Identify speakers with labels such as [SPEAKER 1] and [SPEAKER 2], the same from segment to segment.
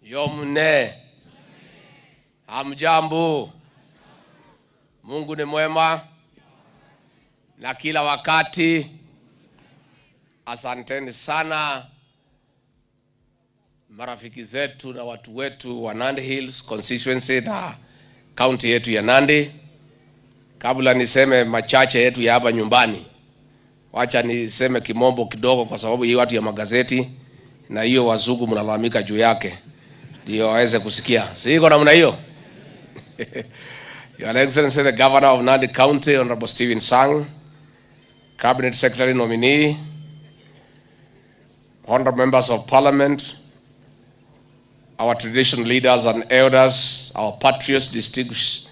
[SPEAKER 1] Yomne. Hamjambo. Mungu ni mwema na kila wakati. Asanteni sana marafiki zetu na watu wetu wa Nandi Hills constituency na county yetu ya Nandi. Kabla niseme machache yetu ya hapa nyumbani, wacha niseme kimombo kidogo kwa sababu hii watu ya magazeti na hiyo wazungu mnalalamika juu yake ndio waweze kusikia. Siko namna hiyo. Your Excellency the Governor of Nandi County, Honorable Stephen Sang, Cabinet Secretary nominee, honorable members of Parliament, our traditional leaders and elders, our patriots, distinguished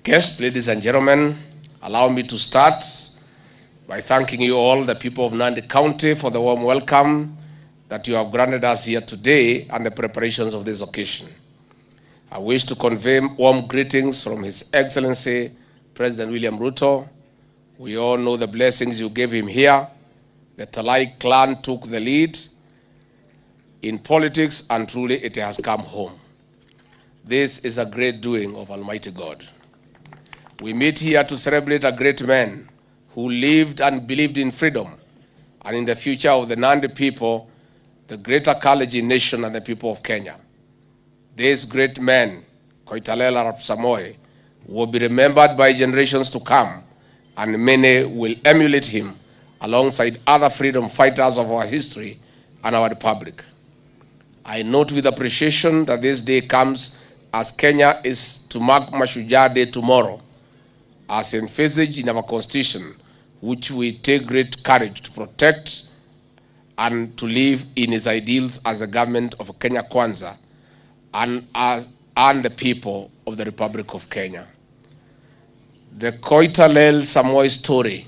[SPEAKER 1] guests, ladies and gentlemen, allow me to start by thanking you all, the people of Nandi County, for the warm welcome that you have granted us here today and the preparations of this occasion. I wish to convey warm greetings from His Excellency President William Ruto. We all know the blessings you gave him here. The Talai clan took the lead in politics and truly it has come home. This is a great doing of Almighty God. We meet here to celebrate a great man who lived and believed in freedom and in the future of the Nandi people, the greater Kalenjin nation and the people of Kenya. This great man, Koitalel Arap Samoei, will be remembered by generations to come, and many will emulate him alongside other freedom fighters of our history and our republic. I note with appreciation that this day comes as Kenya is to mark Mashujaa Day tomorrow, as envisaged in our constitution, which we take great courage to protect and to live in its ideals as the government of Kenya Kwanza and the people of the Republic of Kenya. The Koitalel Samoei story,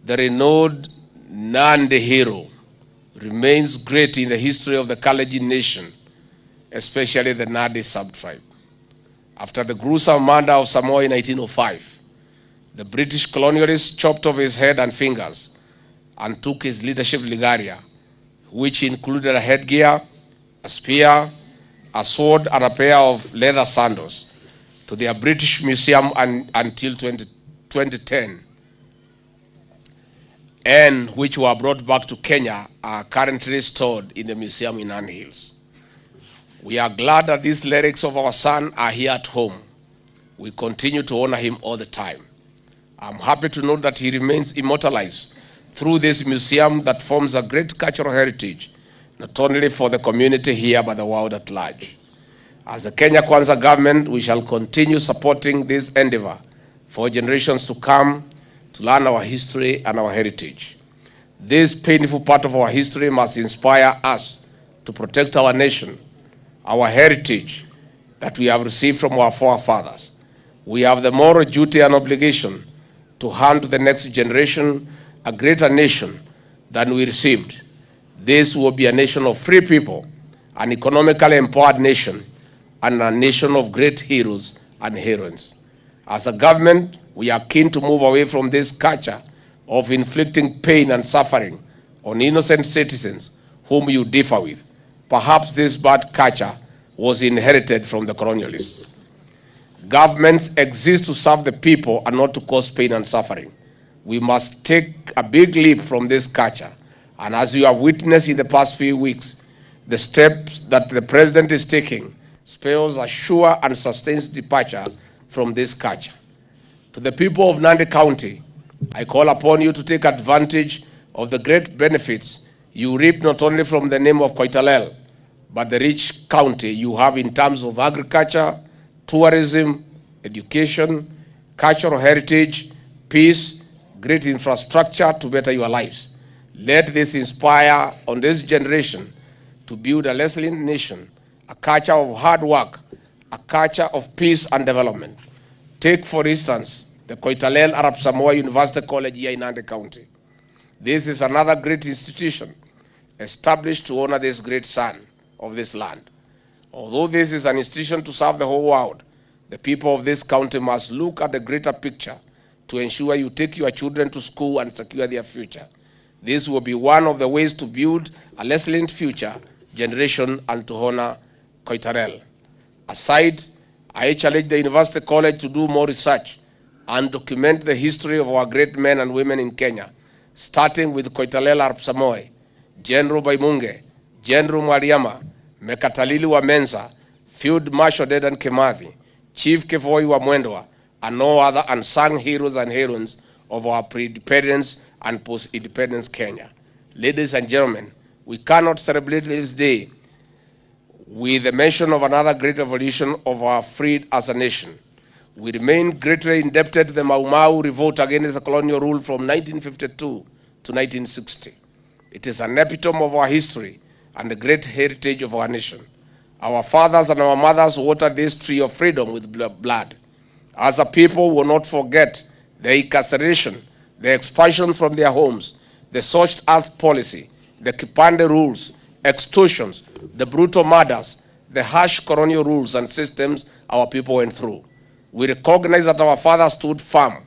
[SPEAKER 1] the renowned Nandi hero, remains great in the history of the Kalenjin nation, especially the Nandi sub-tribe. After the gruesome murder of Samoei in 1905, the British colonialists chopped off his head and fingers and took his leadership Ligaria, which included a headgear, a spear, a sword, and a pair of leather sandals, to their British Museum until 2010, and which were brought back to Kenya, are currently stored in the museum in Nandi Hills. We are glad that these lyrics of our son are here at home. We continue to honor him all the time. I'm happy to note that he remains immortalized through this museum that forms a great cultural heritage, not only for the community here, but the world at large. As the Kenya Kwanza government, we shall continue supporting this endeavor for generations to come to learn our history and our heritage. This painful part of our history must inspire us to protect our nation, our heritage that we have received from our forefathers. We have the moral duty and obligation to hand to the next generation a greater nation than we received. This will be a nation of free people, an economically empowered nation, and a nation of great heroes and heroines. As a government, we are keen to move away from this culture of inflicting pain and suffering on innocent citizens whom you differ with. Perhaps this bad culture was inherited from the colonialists. Governments exist to serve the people and not to cause pain and suffering. We must take a big leap from this culture. And as you have witnessed in the past few weeks, the steps that the president is taking spells a sure and sustained departure from this culture. To the people of Nandi County, I call upon you to take advantage of the great benefits you reap not only from the name of Koitalel, but the rich county you have in terms of agriculture, tourism, education, cultural heritage, peace, great infrastructure to better your lives. Let this inspire on this generation to build a resilient nation, a culture of hard work, a culture of peace and development. Take, for instance, the Koitalel Arap Samoei University College here in Nandi County. This is another great institution established to honor this great son of this land. Although this is an institution to serve the whole world, the people of this county must look at the greater picture to ensure you take your children to school and secure their future. This will be one of the ways to build a resilient future generation and to honor Koitalel. Aside, I challenge the University College to do more research and document the history of our great men and women in Kenya, starting with Koitalel Arap Samoei, General Baimunge, General Mariama, Mekatalili wa Menza, Field Marshal Dedan Kimathi, Chief Kevoi wa Mwendwa, and no other unsung heroes and heroines of our pre-independence and post-independence Kenya. Ladies and gentlemen, we cannot celebrate this day with the mention of another great revolution of our freed as a nation. We remain greatly indebted to the Mau Mau revolt against the colonial rule from 1952 to 1960. It is an epitome of our history and the great heritage of our nation. Our fathers and our mothers watered this tree of freedom with blood. As a people, we will not forget the incarceration, the expulsion from their homes, the scorched earth policy, the Kipande rules, extortions, the brutal murders, the harsh colonial rules and systems our people went through. We recognize that our fathers stood firm,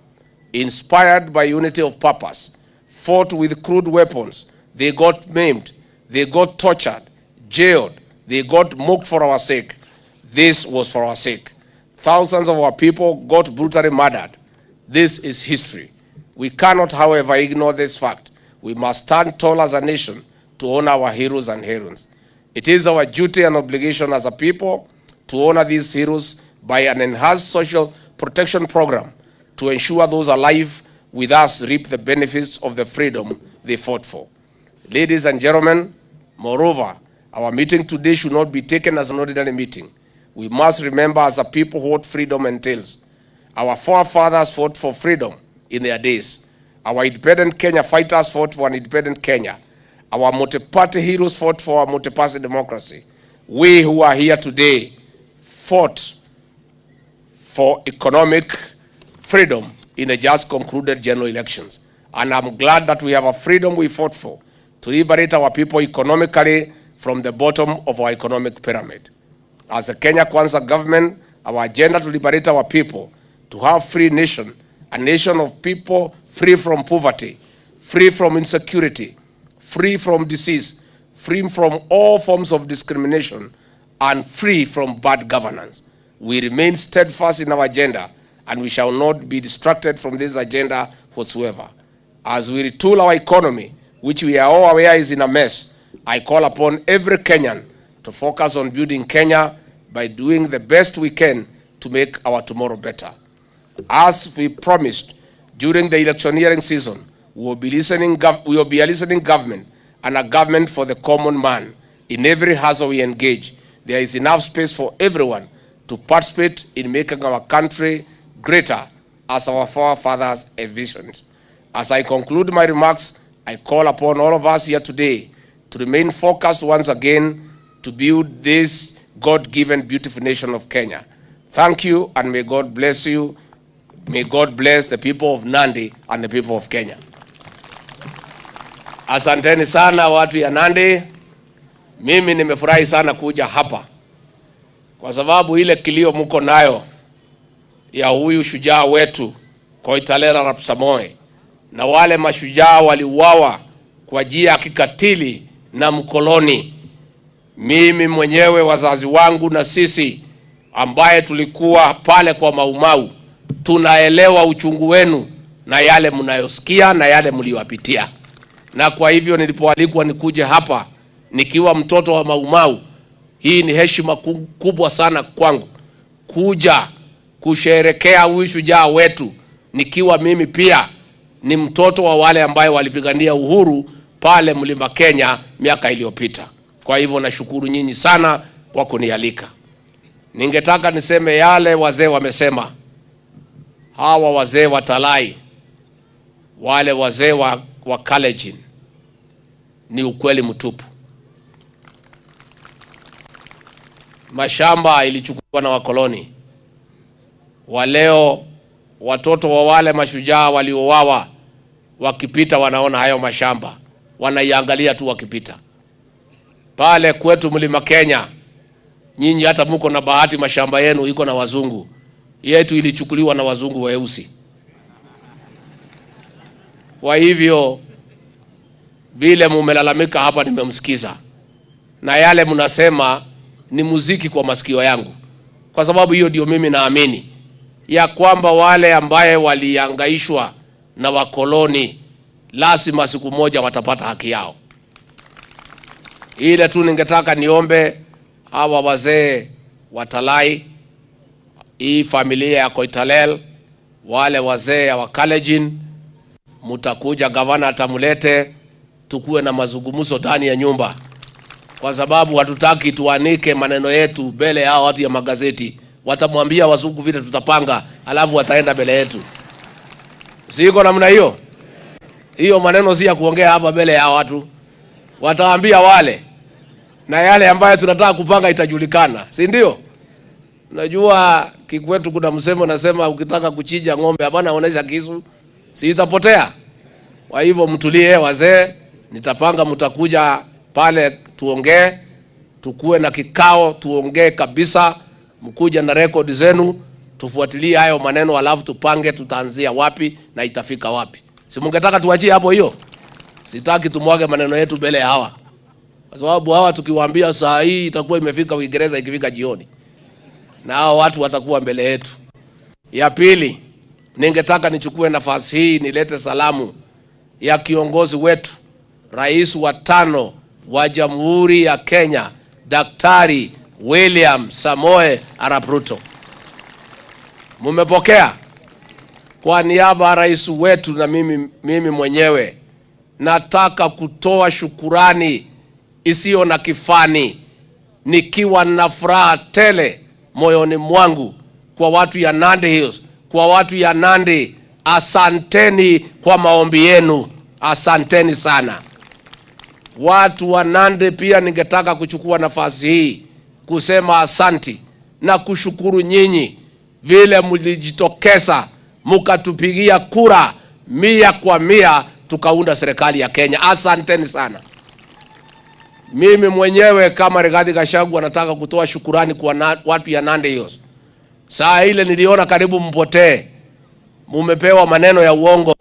[SPEAKER 1] inspired by unity of purpose, fought with crude weapons. They got maimed, they got tortured, jailed, they got mocked for our sake. This was for our sake. Thousands of our people got brutally murdered. This is history. We cannot, however, ignore this fact. We must stand tall as a nation to honor our heroes and heroines. It is our duty and obligation as a people to honor these heroes by an enhanced social protection program to ensure those alive with us reap the benefits of the freedom they fought for. Ladies and gentlemen, moreover, our meeting today should not be taken as an ordinary meeting. We must remember as a people what freedom entails. Our forefathers fought for freedom in their days. Our independent Kenya fighters fought for an independent Kenya. Our multi-party heroes fought for our multi-party democracy. We who are here today fought for economic freedom in the just concluded general elections. And I'm glad that we have a freedom we fought for to liberate our people economically from the bottom of our economic pyramid. As a Kenya Kwanza government, our agenda to liberate our people, to have free nation, a nation of people free from poverty, free from insecurity, free from disease, free from all forms of discrimination, and free from bad governance. We remain steadfast in our agenda, and we shall not be distracted from this agenda whatsoever. As we retool our economy, which we are all aware is in a mess, I call upon every Kenyan to focus on building Kenya by doing the best we can to make our tomorrow better. As we promised during the electioneering season, we will be a listening government and a government for the common man. In every hustle we engage, there is enough space for everyone to participate in making our country greater as our forefathers envisioned. As I conclude my remarks, I call upon all of us here today to remain focused once again to build this God-given beautiful nation of Kenya. Thank you, and may God bless you. May God bless the people of Nandi and the people of Kenya. Asanteni sana watu ya Nandi. Mimi nimefurahi sana kuja hapa kwa sababu ile kilio mko nayo ya huyu shujaa wetu Koitalel Arap Samoei na wale mashujaa waliuawa kwa njia ya kikatili na mkoloni. Mimi mwenyewe, wazazi wangu na sisi ambaye tulikuwa pale kwa Mau Mau, tunaelewa uchungu wenu na yale mnayosikia na yale mliowapitia. Na kwa hivyo nilipoalikwa nikuje hapa nikiwa mtoto wa Mau Mau, hii ni heshima kubwa sana kwangu kuja kusherekea huyu shujaa wetu nikiwa mimi pia ni mtoto wa wale ambaye walipigania uhuru pale Mlima Kenya miaka iliyopita. Kwa hivyo nashukuru nyinyi sana kwa kunialika. Ningetaka niseme yale wazee wamesema. Hawa wazee wa Talai, wale wazee wa Kalenjin, ni ukweli mtupu. Mashamba ilichukuliwa na wakoloni. Waleo watoto wa wale mashujaa waliouawa wakipita wanaona hayo mashamba, wanaiangalia tu wakipita. Pale kwetu Mlima Kenya, nyinyi hata mko na bahati, mashamba yenu iko na wazungu. Yetu ilichukuliwa na wazungu weusi. Kwa hivyo vile mumelalamika hapa nimemsikiza, na yale mnasema ni muziki kwa masikio yangu, kwa sababu hiyo ndio mimi naamini ya kwamba wale ambaye waliangaishwa na wakoloni lazima siku moja watapata haki yao. Ile tu ningetaka niombe hawa wazee watalai, hii familia ya Koitalel, wale wazee wa Kalenjin, mutakuja, gavana atamulete, tukue na mazungumzo ndani ya nyumba, kwa sababu hatutaki tuanike maneno yetu mbele ya watu ya magazeti. Watamwambia wazungu vile tutapanga, alafu wataenda mbele yetu. Siko namna hiyo. Hiyo maneno si ya kuongea hapa mbele ya watu. Wataambia wale, na yale ambayo tunataka kupanga itajulikana, si ndio? Unajua kikwetu kuna msemo nasema, ukitaka kuchinja ng'ombe hapana onesha kisu, si itapotea. Kwa hivyo mtulie wazee, nitapanga mtakuja pale tuongee, tukue na kikao tuongee kabisa, mkuja na record zenu, tufuatilie hayo maneno, alafu tupange tutaanzia wapi na itafika wapi. Si mungetaka tuachie hapo hiyo? Sitaki tumwage maneno yetu mbele hawa, kwa sababu hawa tukiwaambia saa hii itakuwa imefika Uingereza ikifika jioni, na hao watu watakuwa mbele yetu. Ya pili, ningetaka nichukue nafasi hii nilete salamu ya kiongozi wetu, rais wa 5 wa Jamhuri ya Kenya, Daktari William Samoei Arap Ruto. Mumepokea? Kwa niaba ya rais wetu na mimi mwenyewe nataka kutoa shukurani isiyo na kifani, nikiwa na furaha tele moyoni mwangu kwa watu ya Nandi Hills, kwa watu ya Nandi. Asanteni kwa maombi yenu, asanteni sana watu wa Nandi. Pia ningetaka kuchukua nafasi hii kusema asanti na kushukuru nyinyi vile mlijitokeza mukatupigia kura 100% tukaunda serikali ya Kenya. Asanteni sana. Mimi mwenyewe kama Rigathi Gachagua nataka kutoa shukurani kwa watu ya Nandi Hills. Saa ile niliona karibu mpotee, mumepewa maneno ya uongo,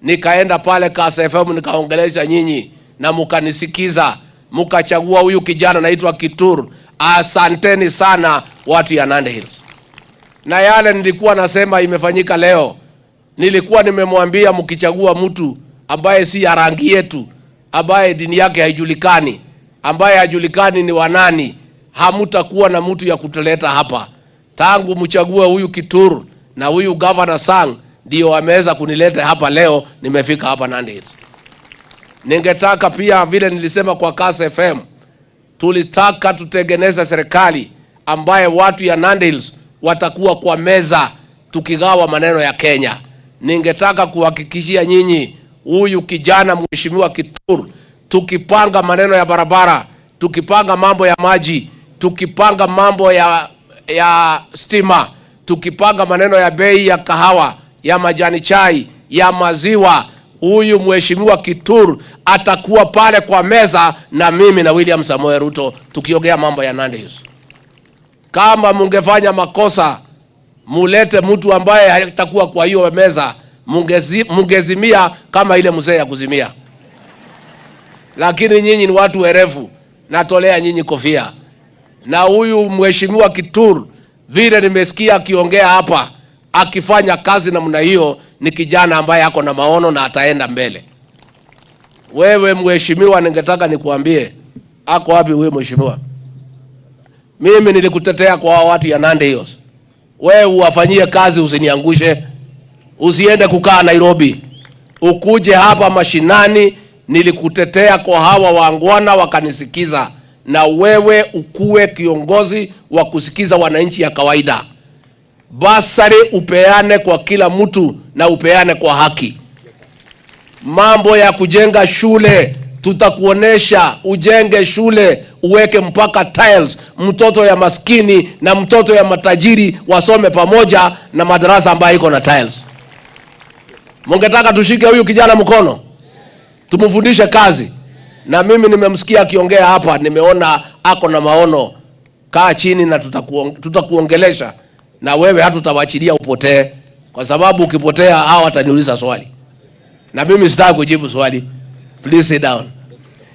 [SPEAKER 1] nikaenda pale Kasa FM nikaongelesha nyinyi na mukanisikiza, mukachagua huyu kijana naitwa Kituru. Asanteni sana watu ya Nandi Hills. Na yale nilikuwa nasema imefanyika leo. Nilikuwa nimemwambia mkichagua mtu ambaye si ya rangi yetu, ambaye dini yake haijulikani, ambaye hajulikani ni wanani, hamutakuwa na mtu ya kutuleta hapa. Tangu mchague huyu Kituru na huyu Governor Sang ndio wameweza kunileta hapa leo, nimefika hapa Nandi Hills. Ningetaka pia vile nilisema kwa Kasa FM, tulitaka tutengeneze serikali ambaye watu ya Nandi Hills watakuwa kwa meza tukigawa maneno ya Kenya. Ningetaka kuhakikishia nyinyi huyu kijana mheshimiwa Kituru, tukipanga maneno ya barabara, tukipanga mambo ya maji, tukipanga mambo ya stima, tukipanga maneno ya bei ya kahawa, ya majani chai, ya maziwa, huyu mheshimiwa Kituru atakuwa pale kwa meza na mimi na William Samoei Ruto tukiongea mambo ya Nandi Hills. Kama mungefanya makosa, mulete mtu ambaye hatakuwa kwa hiyo meza, mungezimia kama ile mzee ya kuzimia. Lakini nyinyi ni watu werevu, natolea nyinyi kofia. Na huyu mheshimiwa Kituru vile nimesikia akiongea hapa, akifanya kazi namna hiyo, ni kijana ambaye ako na maono na ataenda mbele. Wewe mheshimiwa, ningetaka nikuambie, ako wapi wewe mheshimiwa? Mimi nilikutetea kwa watu ya Nandi Hills. Wewe uwafanyie kazi, usiniangushe. Usiende kukaa Nairobi, ukuje hapa mashinani. Nilikutetea kwa hawa wangwana wakanisikiza, na wewe ukue kiongozi wa kusikiza wananchi ya kawaida. Basari upeane kwa kila mtu na upeane kwa haki. Mambo ya kujenga shule, tutakuonesha ujenge shule, uweke mpaka tiles, mtoto ya maskini na mtoto ya matajiri wasome pamoja na madarasa ambayo iko na tiles. Mungetaka tushike huyu kijana mkono, tumufundishe kazi. Na mimi nimemsikia akiongea hapa, nimeona ako na maono. Kaa chini na tutakuongelesha, na wewe hatutawachilia upotee, kwa sababu ukipotea hao wataniuliza swali na mimi sitaki kujibu swali. Please sit down.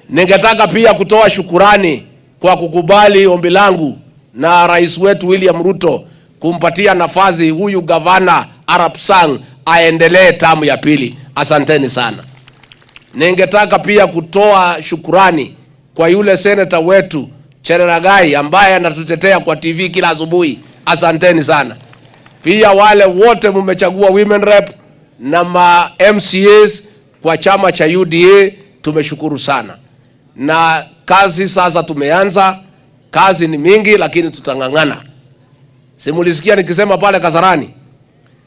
[SPEAKER 1] Ningetaka pia kutoa shukurani kwa kukubali ombi langu na rais wetu William Ruto kumpatia nafasi huyu gavana Arap Sang aendelee tamu ya pili. Asanteni sana. Ningetaka pia kutoa shukurani kwa yule senator wetu Chereragai ambaye anatutetea kwa TV kila asubuhi. Asanteni sana. Pia wale wote mmechagua women rep na ma MCAs kwa chama cha UDA, tumeshukuru sana. Na kazi sasa tumeanza, kazi ni mingi lakini tutangangana. Simulisikia nikisema pale Kasarani,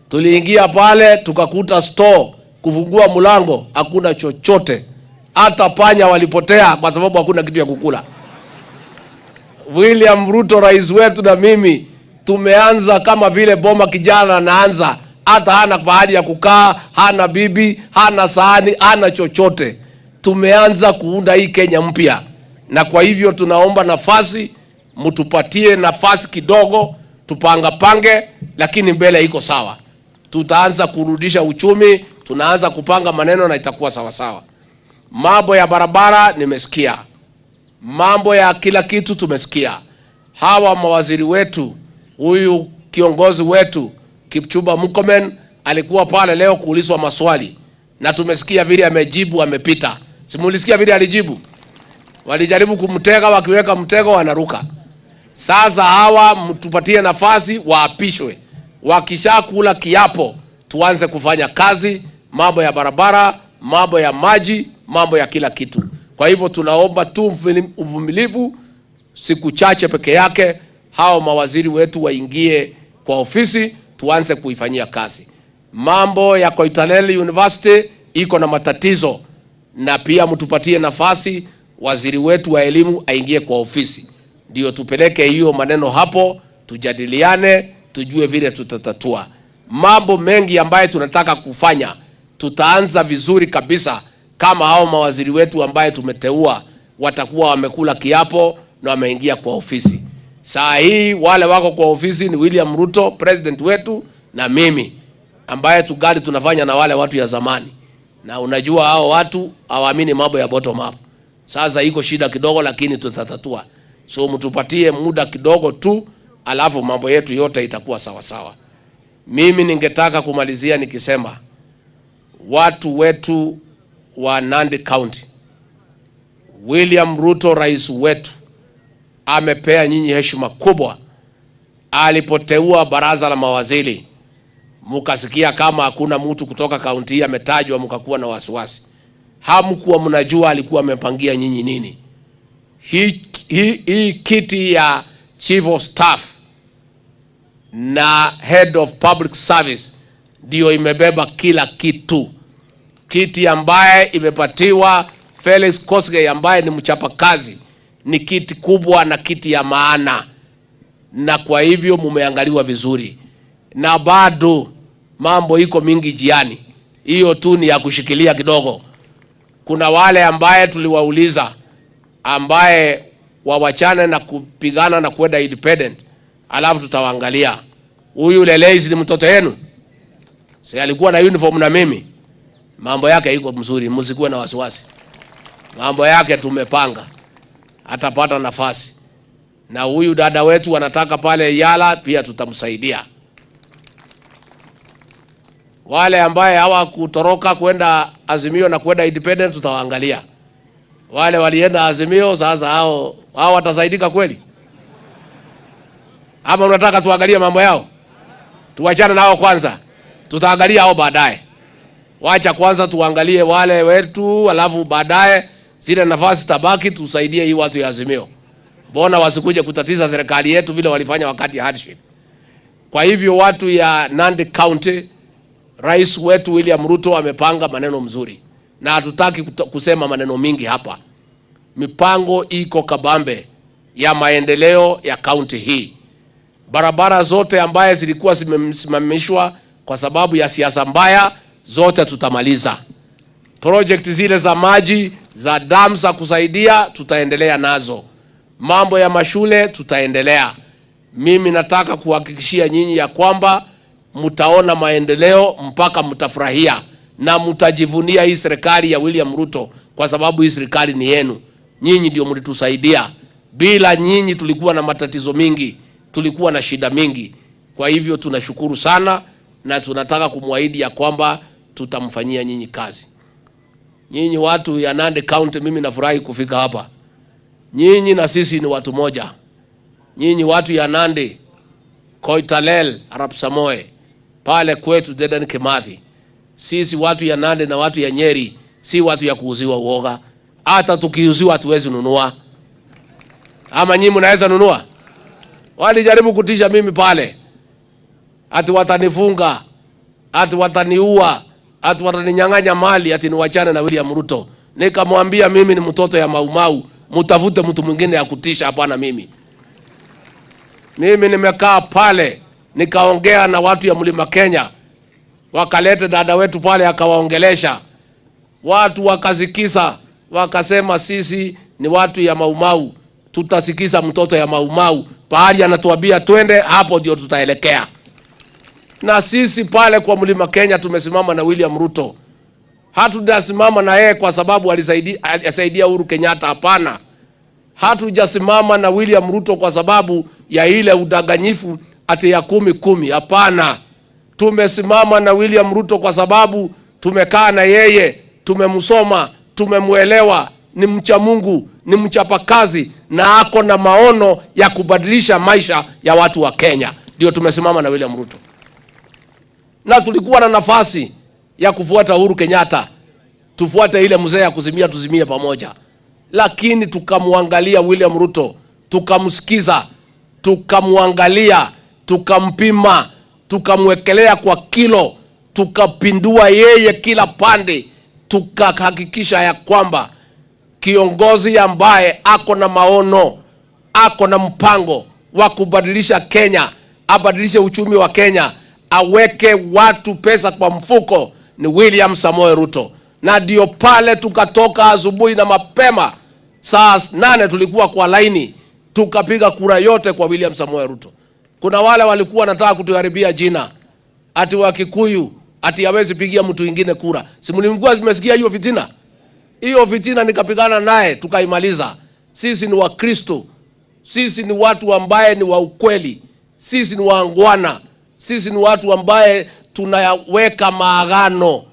[SPEAKER 1] tuliingia pale tukakuta store, kufungua mlango hakuna chochote, hata panya walipotea kwa sababu hakuna kitu ya kukula. William Ruto rais wetu na mimi tumeanza kama vile boma kijana anaanza, hata hana pahali ya kukaa, hana bibi, hana sahani, hana chochote. Tumeanza kuunda hii Kenya mpya, na kwa hivyo tunaomba nafasi, mtupatie nafasi kidogo, pange, lakini mbele iko sawa. Tutaanza kurudisha uchumi, tunaanza kupanga maneno na itakuwa sawa sawa. Mambo ya barabara nimesikia, mambo ya kila kitu tumesikia. Hawa mawaziri wetu, huyu kiongozi wetu Kipchumba Murkomen alikuwa pale leo kuulizwa maswali, na tumesikia vile amejibu, amepita. Simulisikia vile alijibu? Walijaribu kumtega, wakiweka mtego wanaruka. Sasa hawa mtupatie nafasi waapishwe. Wakishakula kiapo tuanze kufanya kazi, mambo ya barabara, mambo ya maji, mambo ya kila kitu. Kwa hivyo tunaomba tu uvumilivu, siku chache peke yake hao mawaziri wetu waingie kwa ofisi, tuanze kuifanyia kazi. Mambo ya Koitalel University iko na matatizo, na pia mtupatie nafasi waziri wetu wa elimu aingie kwa ofisi, ndio tupeleke hiyo maneno hapo, tujadiliane, tujue vile tutatatua. Mambo mengi ambaye tunataka kufanya tutaanza vizuri kabisa kama hao mawaziri wetu ambaye tumeteua watakuwa wamekula kiapo na wameingia kwa ofisi. Saa hii wale wako kwa ofisi ni William Ruto president wetu na mimi, ambaye tugali tunafanya na wale watu ya zamani. Na unajua hao watu hawaamini mambo ya bottom up. Sasa iko shida kidogo lakini tutatatua. So mtupatie muda kidogo tu, alafu mambo yetu yote itakuwa sawa sawa. Mimi ningetaka kumalizia nikisema watu wetu wa Nandi County, William Ruto rais wetu amepea nyinyi heshima kubwa. Alipoteua baraza la mawaziri, mukasikia kama hakuna mtu kutoka kaunti hii ametajwa, mkakuwa na wasiwasi. Hamkuwa mnajua alikuwa amepangia nyinyi nini. Hii kiti ya chief of staff na head of public service ndio imebeba kila kitu. Kiti ambaye imepatiwa Felix Koskei ambaye ni mchapakazi ni kiti kubwa na kiti ya maana, na kwa hivyo mumeangaliwa vizuri, na bado mambo iko mingi jiani. Hiyo tu ni ya kushikilia kidogo. Kuna wale ambaye tuliwauliza ambaye wawachane na kupigana na kwenda independent, alafu tutawaangalia. Huyu Leleisi ni mtoto yenu, si alikuwa na uniform na mimi? Mambo yake iko mzuri, msikuwe na wasiwasi. Mambo yake tumepanga, atapata nafasi. Na huyu dada wetu anataka pale Yala pia tutamsaidia. Wale ambaye hawa kutoroka kwenda Azimio na kwenda independent tutawaangalia. Wale walienda Azimio sasa hao watasaidika kweli? Ama unataka tuangalie mambo yao? Tuachane nao kwanza, tutaangalia hao baadaye. Wacha kwanza tuangalie wale wetu, alafu baadaye zile nafasi tabaki tusaidie hii watu ya Azimio. Mbona wasikuje kutatiza serikali yetu vile walifanya wakati ya hardship? Kwa hivyo watu ya Nandi County, rais wetu William Ruto amepanga maneno mzuri, na hatutaki kusema maneno mingi hapa. Mipango iko kabambe ya maendeleo ya county hii. Barabara zote ambaye zilikuwa zimesimamishwa kwa sababu ya siasa mbaya, zote tutamaliza. Project zile za maji, za dams za kusaidia, tutaendelea nazo. Mambo ya mashule tutaendelea. Mimi nataka kuhakikishia nyinyi ya kwamba mtaona maendeleo mpaka mtafurahia, na mtajivunia hii serikali ya William Ruto, kwa sababu hii serikali ni yenu. Nyinyi ndio mlitusaidia Bila nyinyi tulikuwa na matatizo mingi, tulikuwa na shida mingi. Kwa hivyo tunashukuru sana na tunataka kumwahidi ya kwamba tutamfanyia nyinyi kazi. Nyinyi watu ya Nandi County, mimi nafurahi kufika hapa. Nyinyi na sisi ni watu moja. Nyinyi watu ya Nandi, Koitalel, Arap Samoe, pale kwetu Dedan Kimathi. Sisi watu ya Nandi na watu ya Nyeri, si watu ya kuuziwa uoga. Hata tukiuziwa hatuwezi nunua. Ama nyinyi mnaweza nunua? Walijaribu kutisha mimi pale. Ati watanifunga, ati wataniua, ati wataninyang'anya mali, ati niwachane na William Ruto. Nikamwambia mimi ni mtoto ya Maumau, mtafute mtu mwingine ya kutisha, hapana mimi. Mimi nimekaa pale, nikaongea na watu ya Mlima Kenya. Wakalete dada wetu pale akawaongelesha. Watu wakazikisa, wakasema sisi ni watu ya Maumau, tutasikisa mtoto ya Maumau. Pahali anatuambia twende, hapo ndio tutaelekea. Na sisi pale kwa Mlima Kenya tumesimama na William Ruto. Hatujasimama na yeye kwa sababu alisaidia Uhuru Kenyatta, hapana. Hatujasimama na William Ruto kwa sababu ya ile udanganyifu ati ya 10-10, hapana. Tumesimama na William Ruto kwa sababu tumekaa na yeye, tumemsoma, tumemuelewa, ni mcha Mungu, ni mchapakazi na ako na maono ya kubadilisha maisha ya watu wa Kenya. Ndio tumesimama na William Ruto. Na tulikuwa na nafasi ya kufuata Uhuru Kenyatta, tufuate ile mzee ya kuzimia, tuzimie pamoja. Lakini tukamwangalia William Ruto, tukamsikiza, tukamwangalia, tukampima, tukamwekelea kwa kilo, tukapindua yeye kila pande, tukahakikisha ya kwamba kiongozi ambaye ako na maono, ako na mpango wa kubadilisha Kenya, abadilishe uchumi wa Kenya, aweke watu pesa kwa mfuko, ni William Samoei Ruto. Na ndio pale tukatoka asubuhi na mapema saa 8 tulikuwa kwa laini, tukapiga kura yote kwa William Samoei Ruto. Kuna wale walikuwa wanataka kutuharibia jina, ati wa Kikuyu, ati hawezi pigia mtu mwingine kura. Si mlimkuwa mmesikia hiyo fitina? Hiyo fitina nikapigana naye, tukaimaliza. Sisi ni Wakristo, sisi ni watu ambaye ni wa ukweli, sisi ni waangwana, sisi ni watu ambaye tunaweka maagano,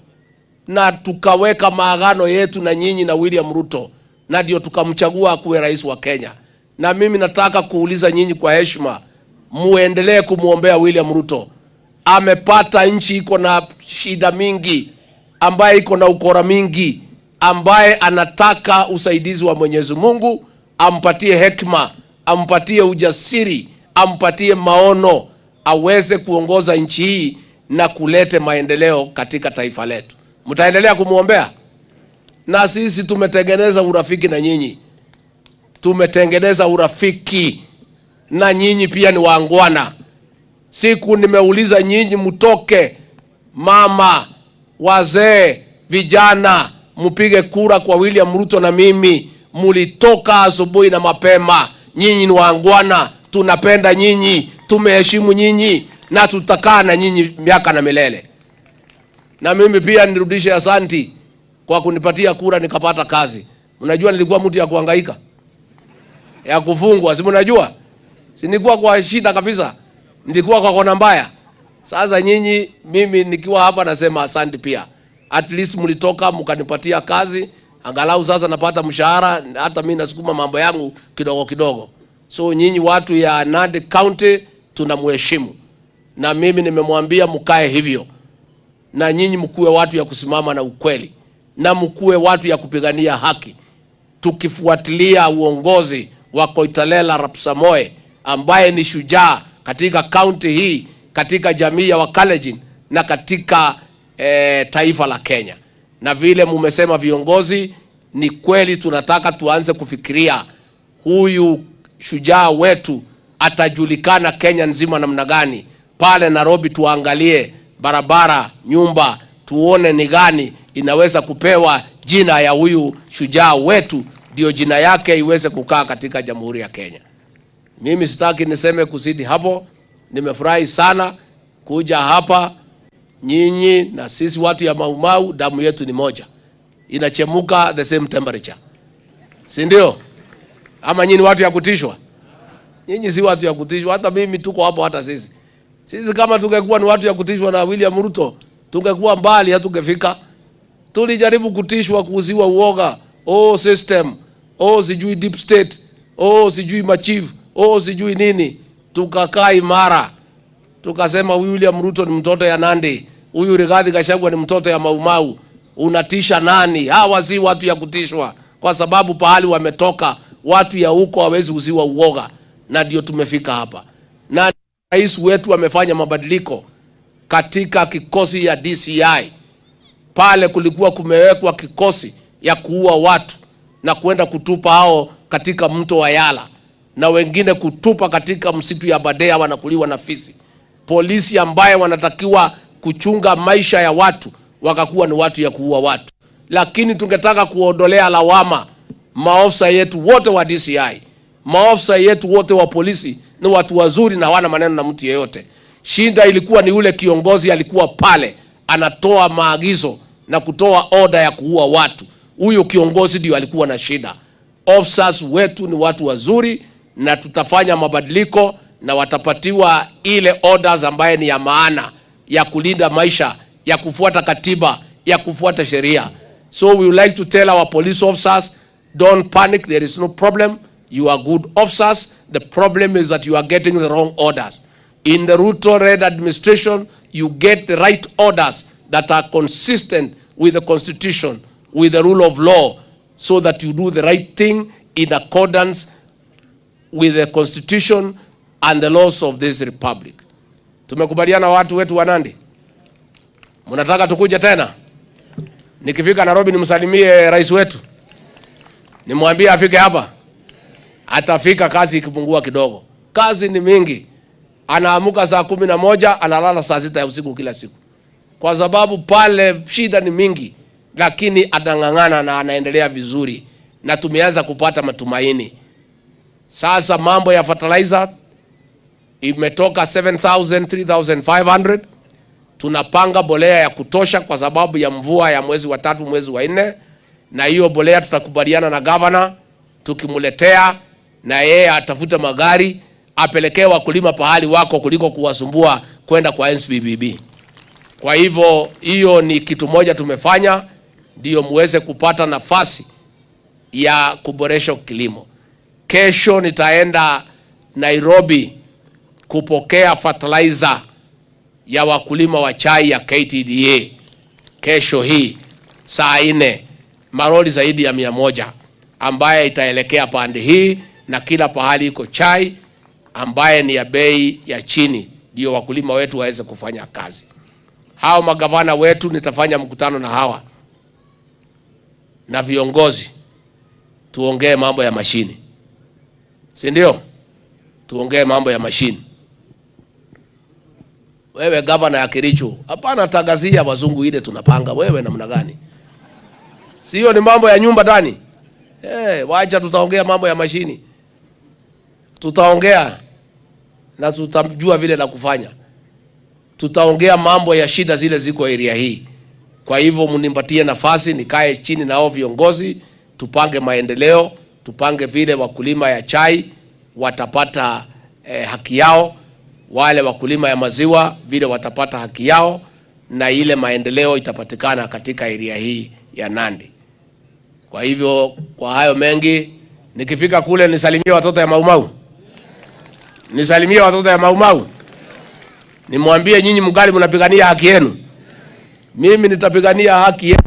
[SPEAKER 1] na tukaweka maagano yetu na nyinyi na William Ruto, na ndio tukamchagua kuwe rais wa Kenya. Na mimi nataka kuuliza nyinyi kwa heshima, muendelee kumuombea William Ruto. Amepata nchi iko na shida mingi, ambaye iko na ukora mingi, ambaye anataka usaidizi wa Mwenyezi Mungu, ampatie hekima, ampatie ujasiri, ampatie maono, aweze kuongoza nchi hii na kulete maendeleo katika taifa letu. Mtaendelea kumuombea? Na sisi tumetengeneza urafiki na nyinyi. Tumetengeneza urafiki na nyinyi, pia ni waangwana. Siku nimeuliza nyinyi mtoke, mama, wazee, vijana, mpige kura kwa William Ruto na mimi. Mulitoka asubuhi na mapema. Nyinyi ni waangwana, tunapenda nyinyi, tumeheshimu nyinyi na tutakaa na nyinyi miaka na milele. Na mimi pia nirudishe asanti kwa kunipatia kura nikapata kazi. Unajua nilikuwa mtu ya kuhangaika, ya kufungwa, si mnajua? Si nilikuwa kwa shida kabisa, nilikuwa kwa kona mbaya. Sasa nyinyi, mimi nikiwa hapa nasema asanti pia. At least mlitoka mkanipatia kazi, angalau sasa napata mshahara, hata mimi nasukuma mambo yangu kidogo kidogo. So nyinyi watu ya Nandi County tunamheshimu, na mimi nimemwambia mkae hivyo, na nyinyi mkuwe watu ya kusimama na ukweli, na mkuwe watu ya kupigania haki, tukifuatilia uongozi wa Koitalela Arap Samoei ambaye ni shujaa katika county hii, katika jamii ya Wakalenjin na katika taifa la Kenya. Na vile mumesema viongozi, ni kweli tunataka tuanze kufikiria huyu shujaa wetu atajulikana Kenya nzima namna gani. Pale Nairobi tuangalie barabara, nyumba, tuone ni gani inaweza kupewa jina ya huyu shujaa wetu, ndio jina yake iweze kukaa katika Jamhuri ya Kenya. Mimi sitaki niseme kuzidi hapo. Nimefurahi sana kuja hapa. Nyinyi na sisi watu ya Maumau, damu yetu ni moja, inachemuka the same temperature, si ndio? Ama nyinyi watu ya kutishwa? Nyinyi si watu ya kutishwa. Hata mimi tuko hapo, hata sisi. Sisi kama tungekuwa ni watu ya kutishwa na William Ruto, tungekuwa mbali, hatungefika. Tulijaribu kutishwa, kuuziwa uoga. Oh system, oh sijui deep state, oh sijui machief, oh sijui nini. Tukakaa imara. Tukasema William Ruto ni mtoto ya Nandi, huyu Riggy Gachagua ni mtoto ya Maumau. Unatisha nani? Hawa si watu ya kutishwa, kwa sababu pahali wametoka watu ya huko hawezi uziwa uoga, na ndio tumefika hapa. Na rais wetu amefanya mabadiliko katika kikosi ya DCI. Pale kulikuwa kumewekwa kikosi ya kuua watu na kwenda kutupa hao katika mto wa Yala, na wengine kutupa katika msitu ya Badea, wanakuliwa na fisi. Polisi ambaye wanatakiwa kuchunga maisha ya watu wakakuwa ni watu ya kuua watu. Lakini tungetaka kuondolea lawama maofisa yetu wote wa DCI. Maofisa yetu wote wa polisi ni watu wazuri na hawana maneno na mtu yeyote. Shinda ilikuwa ni ule kiongozi alikuwa pale anatoa maagizo na kutoa order ya kuua watu. Huyo kiongozi ndio alikuwa na shida. Officers wetu ni watu wazuri na tutafanya mabadiliko na watapatiwa ile orders ambaye ni ya maana ya kulinda maisha, ya kufuata katiba, ya kufuata sheria. So we would like to tell our police officers, don't panic, there is no problem. You are good officers. The problem is that you are getting the wrong orders. In the Ruto Red administration, you get the right orders that are consistent with the constitution, with the rule of law, so that you do the right thing in accordance with the constitution and the laws of this republic. Tumekubaliana watu wetu wa Nandi? Mnataka tukuje tena? Nikifika Nairobi nimsalimie rais wetu, nimwambie afike hapa? Atafika, kazi ikipungua kidogo. Kazi ni mingi. Anaamuka saa 11, analala saa 6 ya usiku kila siku, kwa sababu pale shida ni mingi, lakini anang'ang'ana na anaendelea vizuri, na tumeanza kupata matumaini. Sasa mambo ya fertilizer imetoka 7,000, 3,500. Tunapanga bolea ya kutosha kwa sababu ya mvua ya mwezi wa 3, mwezi wa 4, na hiyo bolea tutakubaliana na governor tukimuletea, na yeye atafuta magari apelekee wakulima pahali wako kuliko kuwasumbua kwenda kwa NSBBB. Kwa hivyo hiyo ni kitu moja tumefanya, ndio muweze kupata nafasi ya kuboresha kilimo. Kesho nitaenda Nairobi kupokea fertilizer ya wakulima wa chai ya KTDA. Kesho hii saa 4, maroli zaidi ya 100 ambaye itaelekea pande hii, na kila pahali iko chai ambaye ni ya bei ya chini, ndio wakulima wetu waweze kufanya kazi. Hao magavana wetu nitafanya mkutano na hawa na viongozi, tuongee mambo ya mashini, si ndio? Tuongee mambo ya mashini. Wewe gavana ya Kericho, hapana tagazia wazungu ile tunapanga. Wewe namna gani? Sio ni mambo ya nyumba ndani. Wacha tutaongea mambo ya mashini. Tutaongea na tutamjua vile la kufanya. Tutaongea mambo ya shida zile ziko area hii. Kwa hivyo mnipatie nafasi nikae chini na hao viongozi, tupange maendeleo, tupange vile wakulima ya chai watapata haki yao, wale wakulima ya maziwa vile watapata haki yao, na ile maendeleo itapatikana katika area hii ya Nandi. Kwa hivyo kwa hayo mengi, nikifika kule nisalimie watoto ya Maumau. Nisalimie watoto ya Maumau. Nimwambie nyinyi mgali mnapigania haki yenu. Mimi nitapigania haki yenu.